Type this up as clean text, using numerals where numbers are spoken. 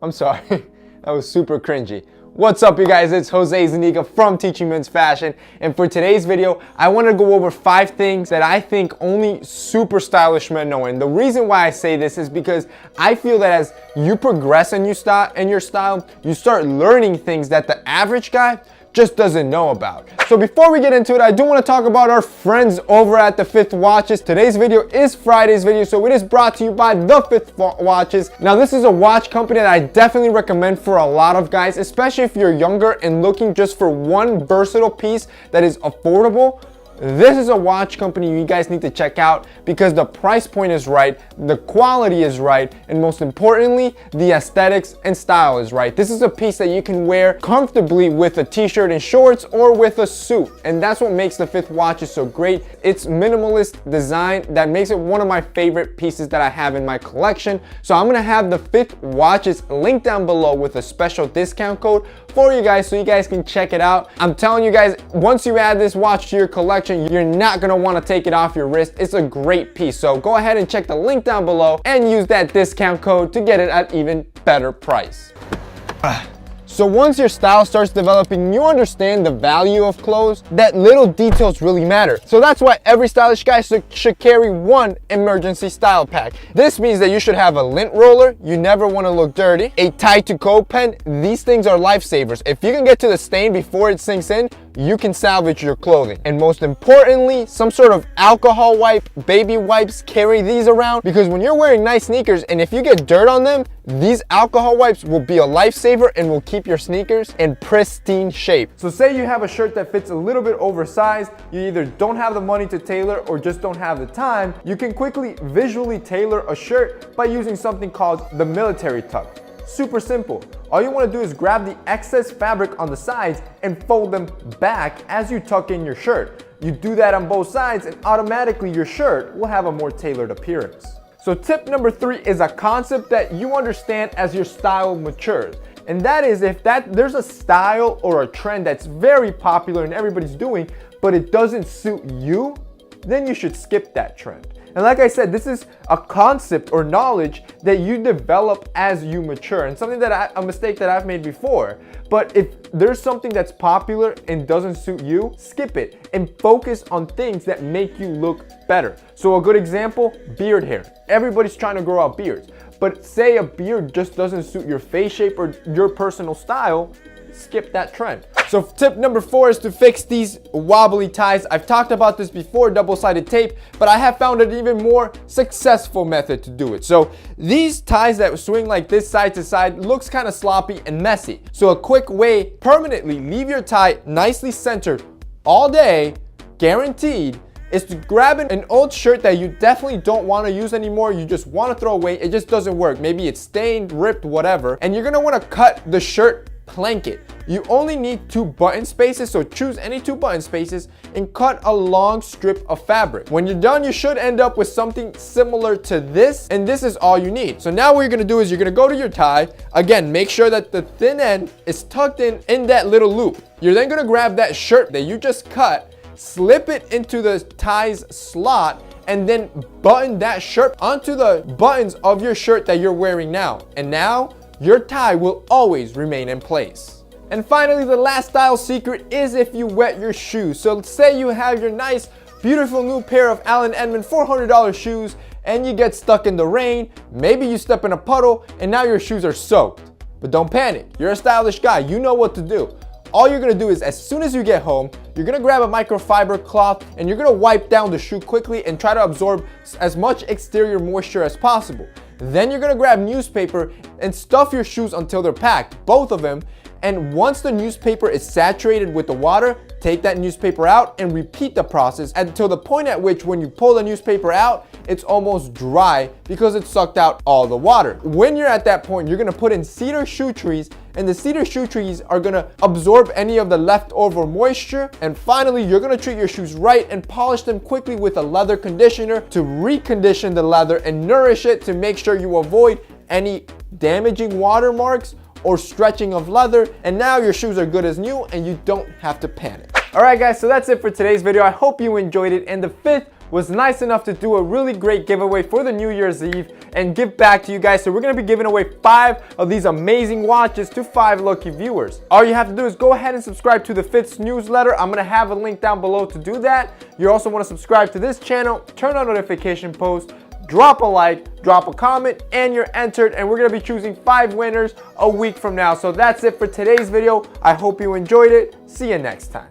I'm sorry. That was super cringy. What's up, you guys? It's Jose Zuniga from Teaching Men's Fashion, and for today's video, I want to go over 5 things that I think only super stylish men know. And the reason why I say this is because I feel that as you progress in your style, you start learning things that the average guy just doesn't know about. So before we get into it, I do want to talk about our friends over at the Fifth Watches. Today's video is Friday's video, so it is brought to you by the Fifth Watches. Now, this is a watch company that I definitely recommend for a lot of guys, especially if you're younger and looking just for one versatile piece that is affordable. This is a watch company you guys need to check out because the price point is right, the quality is right, and most importantly, the aesthetics and style is right. This is a piece that you can wear comfortably with a t-shirt and shorts or with a suit, and that's what makes the Fifth Watches so great. It's minimalist design that makes it one of my favorite pieces that I have in my collection. So I'm gonna have the Fifth Watches linked down below with a special discount code for you guys so you guys can check it out. I'm telling you guys, once you add this watch to your collection, you're not gonna wanna take it off your wrist. It's a great piece. So go ahead and check the link down below and use that discount code to get it at even better price. So once your style starts developing, you understand the value of clothes, that little details really matter. So that's why every stylish guy should carry one emergency style pack. This means that you should have a lint roller, you never want to look dirty, a tie-to-go pen. These things are lifesavers. If you can get to the stain before it sinks in, you can salvage your clothing. And most importantly, some sort of alcohol wipe, baby wipes. Carry these around because when you're wearing nice sneakers and if you get dirt on them, these alcohol wipes will be a lifesaver and will keep your sneakers in pristine shape. So say you have a shirt that fits a little bit oversized, you either don't have the money to tailor or just don't have the time, you can quickly visually tailor a shirt by using something called the military tuck. Super simple. All you want to do is grab the excess fabric on the sides and fold them back as you tuck in your shirt. You do that on both sides and automatically your shirt will have a more tailored appearance. So tip number 3 is a concept that you understand as your style matures. And that is if there's a style or a trend that's very popular and everybody's doing, but it doesn't suit you, then you should skip that trend. And like I said, this is a concept or knowledge that you develop as you mature, and something that a mistake that I've made before. But if there's something that's popular and doesn't suit you, skip it and focus on things that make you look better. So a good example, beard hair. Everybody's trying to grow out beards, but say a beard just doesn't suit your face shape or your personal style, skip that trend. So tip number 4 is to fix these wobbly ties. I've talked about this before, double-sided tape, but I have found an even more successful method to do it. So these ties that swing like this side to side looks kind of sloppy and messy. So a quick way, permanently leave your tie nicely centered all day, guaranteed, is to grab an old shirt that you definitely don't want to use anymore, you just want to throw away, it just doesn't work. Maybe it's stained, ripped, whatever, and you're going to want to cut the shirt, plank it. You only need 2 button spaces, so choose any 2 button spaces and cut a long strip of fabric. When you're done, you should end up with something similar to this, and this is all you need. So now what you're gonna do is you're gonna go to your tie. Again, make sure that the thin end is tucked in that little loop. You're then gonna grab that shirt that you just cut, slip it into the tie's slot, and then button that shirt onto the buttons of your shirt that you're wearing now. And now, your tie will always remain in place. And finally, the last style secret is if you wet your shoes. So say you have your nice, beautiful new pair of Allen Edmond $400 shoes and you get stuck in the rain, maybe you step in a puddle and now your shoes are soaked. But don't panic, you're a stylish guy, you know what to do. All you're gonna do is as soon as you get home, you're gonna grab a microfiber cloth and you're gonna wipe down the shoe quickly and try to absorb as much exterior moisture as possible. Then you're gonna grab newspaper and stuff your shoes until they're packed, both of them. And once the newspaper is saturated with the water, take that newspaper out and repeat the process until the point at which when you pull the newspaper out, it's almost dry because it sucked out all the water. When you're at that point, you're gonna put in cedar shoe trees, and the cedar shoe trees are gonna absorb any of the leftover moisture. And finally, you're gonna treat your shoes right and polish them quickly with a leather conditioner to recondition the leather and nourish it to make sure you avoid any damaging watermarks or stretching of leather. And now your shoes are good as new and you don't have to panic. Alright guys, so that's it for today's video. I hope you enjoyed it, and the fifth was nice enough to do a really great giveaway for the New Year's Eve and give back to you guys. So we're going to be giving away 5 of these amazing watches to 5 lucky viewers. All you have to do is go ahead and subscribe to the Fitz newsletter. I'm going to have a link down below to do that. You also want to subscribe to this channel, turn on notification posts, drop a like, drop a comment, and you're entered, and we're going to be choosing 5 winners a week from now. So that's it for today's video. I hope you enjoyed it. See you next time.